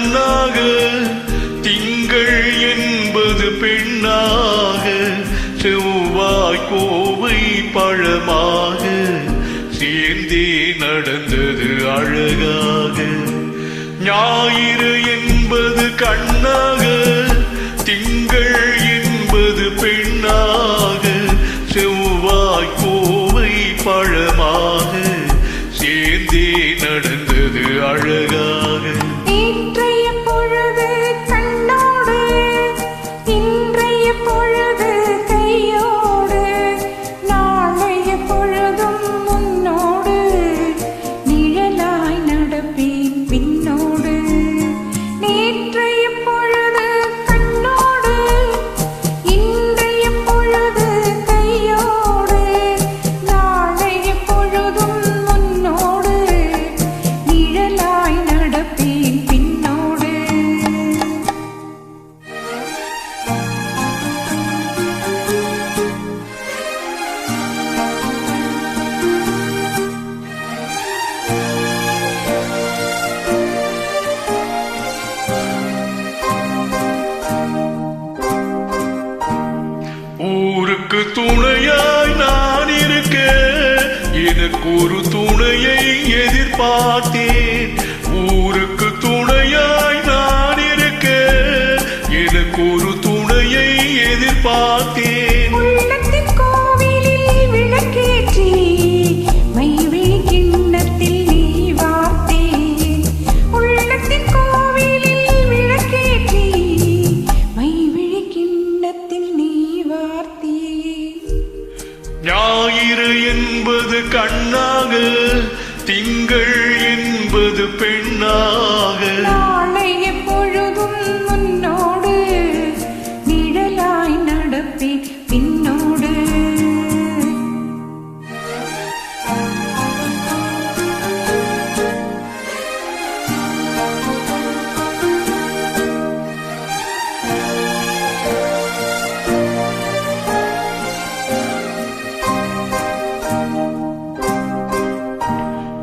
கண்ணாக, திங்கள் என்பது பெண்ணாக, செவ்வாய் கோவை பழமாக சேர்ந்தே நடந்தது அழகாக. ஞாயிறு என்பது கண்ணாக, திங்கள் என்பது பெண்ணாக, செவ்வாய் கோவை பழமாக சேர்ந்தே நடந்தது அழகாக. இன்றைய பொழுது கண்ணோடு, இன்றைய பொழுது கையோடு, நாளைய பொழுதும் முன்னோடு, நிழலாய் நடப்பேன் பின்னோடு. நேற்றைய பொழுது கண்ணோடு, இன்றைய பொழுது கையோடு, நாளைய பொழுதும் முன்னோடு, நிழலாய் நடப்பேன் பின்னோடு. ஊருக்கு துணையாய் நான் இருக்க, எனக்கு ஒரு துணையை எதிர்பார்த்தேன். ஊருக்கு துணையாய் நான் இருக்க, எனக்கு ஒரு துணையை எதிர்பார்த்தேன். உள்ளத்தின் கோவிலில் விளக்கேற்றி, மைவிழி கிண்ணத்தில் நீ வார்த்தேன். உள்ளத்தின் கோவிலில் விளக்கேற்றி, மைவிழி கிண்ணத்தில் நீ வார்த்தேன். ஞாயிறு என்பது கண்ணாக, திங்கள் என்பது பெண்ணாக, நாளைய பொழுதும் முன்னோடு, நிழலாய் நடப்பேன் பின்னோடு.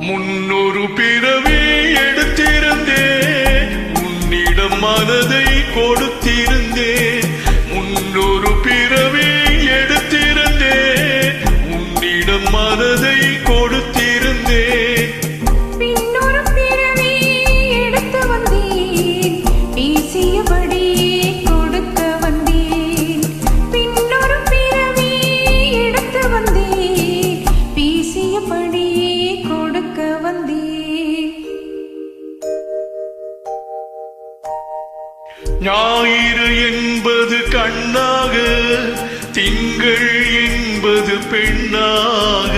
முன்னொரு பிறவி எடுத்திருந்தேன், உன்னிடம் மனதை கொடுத்திருந்தேன். முன்னொரு பிறவி எடுத்திருந்தேன், உன்னிடம் மனதை கொடுத்திருந்தேன். பின்னொரு பிறவி எடுத்து வந்தேன், பேசியபடி கொடுக்க வந்தேன். பின்னொரு பிறவி எடுத்து வந்தேன், பேசியபடி கொடுக்க வந்தேன். ஞாயிறு என்பது கண்ணாக, திங்கள் என்பது பெண்ணாக,